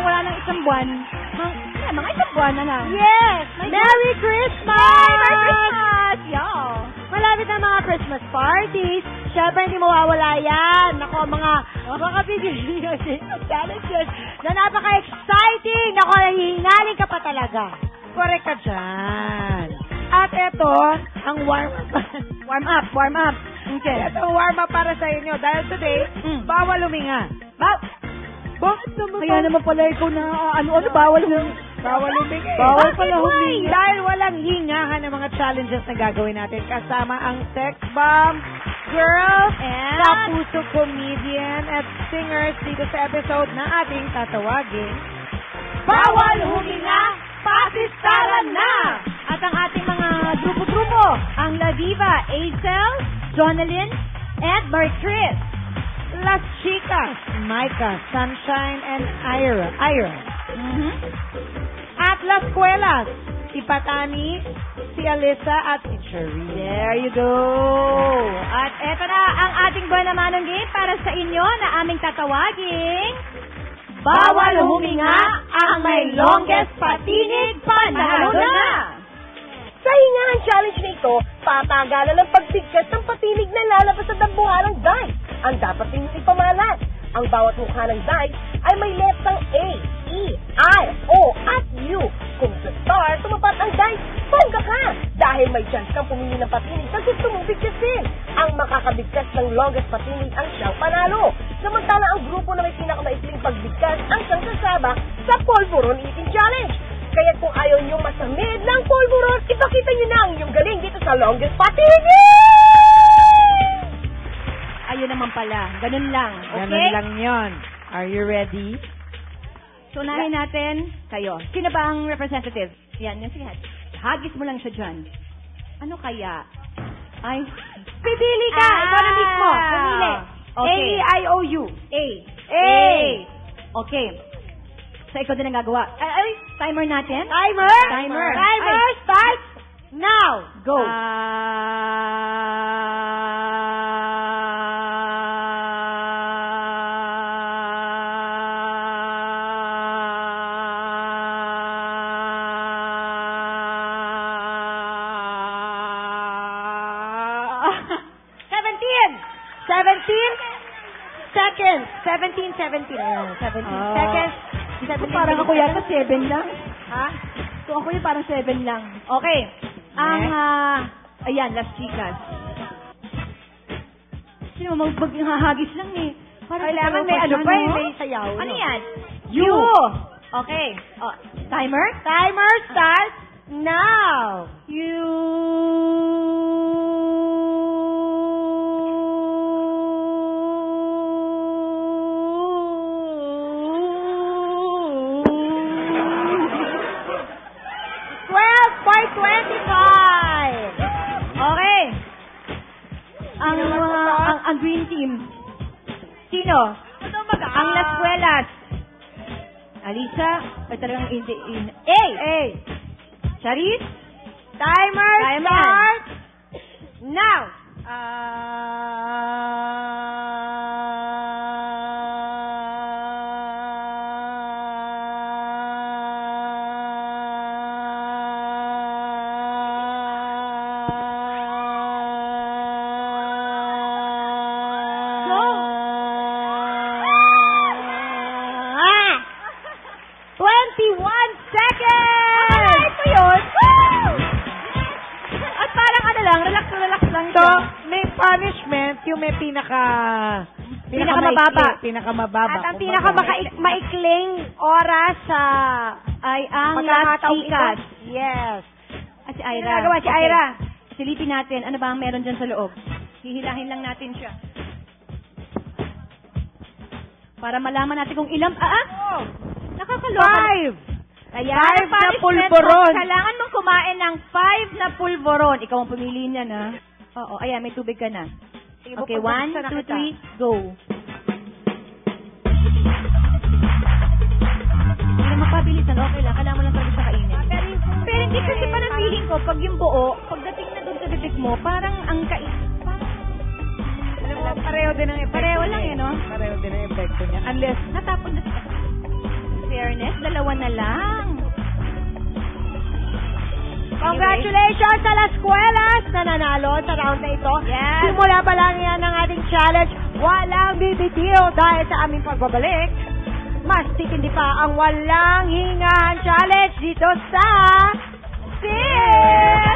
wala nang isang buwan. Mga isang buwan na lang. Yes! Merry Christmas! Merry Christmas! Yo! Malapit na mga Christmas parties. Siyempre, hindi mawawala yan. Nako, mga bibigyan challenges na napaka-exciting. Nako, hihingalin ka pa talaga. Correct ka dyan. At ito, ang warm up. Okay. Ito ang warm up para sa inyo. Dahil today, bawal huminga. Bakit naman? Kaya naman pala ikaw na bawal huminga. Bawal huminga. Bawal pala huminga. Dahil walang hingahan ng mga challenges na gagawin natin. Kasama ang Sex Bomb Girls And Kapuso comedian at singers dito sa episode na ating tatawagin. Bawal huminga! Patistaran na! At ang ating mga grupo-grupo, ang La Diva, Aisel, Jonalyn, and Martris. Las Chicas, Micah, Sunshine, and Ira. At Las Kuelas, si Patani, si Alyssa, at si Cherry. There you go. At eto na ang ating buwan naman ng game para sa inyo na aming tatawagin. Bawal huminga ang may longest patinig panalo na! Sa hingahan challenge na ito, patagalan ng pagbigkas ng patinig na lalabas sa dambuhalang dice. Ang dapat ninyong ipamalas. Ang bawat mukha ng dice ay may letrang A, E, I, O, at U. Kung sa star, tumapat ang dice, bongga ka! Dahil may chance kang pumili ng patinig na gusto mong bigkasin. Ang makakabigkas ng longest patinig ang siyang panalo. Samantala ang grupo na may pinakamaikling pagbigkas ang siyang sasaba sa Polvoron Eating Challenge. Kaya kung ayaw niyong masamid ng polvoron, ipakita niyo na ang inyong galing dito sa longest patinig! Ayun naman pala. Ganun lang. Okay? Ganun lang yon. Are you ready? So, unahin natin kayo. Sino ba ang representative? Yan, sige. Hagis mo lang siya dyan. Ano kaya? Ay, pipili ka! Ikaw na mismo. Pumili. Okay. A-E-I-O-U. A. Okay. So, ikaw din ang gagawa. Ay, timer natin. Timer starts now. Go. Seconds. 17 seconds. Parang ako yata 7 lang. Ha? So, ako yung parang 7 lang. Okay. Ang, ayan, Las Chicas. Sino maghahagis lang eh. Kailangan may ano pa eh, may sayaw. Ano yan? You. Okay. Oh, timer? Timer starts now. You. 12:25. Okay. Ang green team. Sino? Ang Las Kuelas. Alisa. Ay talagang A. Charis. Timer starts now. Punishment, yung may pinakamababa. At ang pinakamaikling oras ay ang Las Chicas. Yes. At si Ira. Nagawa si Ira. Silipin natin. Ano ba ang meron dyan sa loob? Hihilahin lang natin siya. Para malaman natin kung ilang... Nakakaloka. 5 na pulboron. Kailangan mong kumain ng 5 na pulboron. Ikaw ang pumili niyan, ha? Oo, ayan, may tubig ka na. Okay, 1, 2, 3, go. Hindi na mapabilisan, okay lang. Kailangan mo lang talaga siya kainin. Pero hindi kasi parang feeling ko, pag yung buo, pagdating na doon sa bibig mo, parang ang Alam mo, pareho din ang epekto. Pareho lang no? Pareho din ang epekto niya. Unless, natapon na siya. fairness, 2 na lang. Congratulations sa Las Escuelas na nanalo sa round na ito. Yes. Simula pa lang yan ang ating challenge. Walang bibitiw dahil sa aming pagbabalik. Mas titindi pa ang walang hingahan challenge dito sa Sing!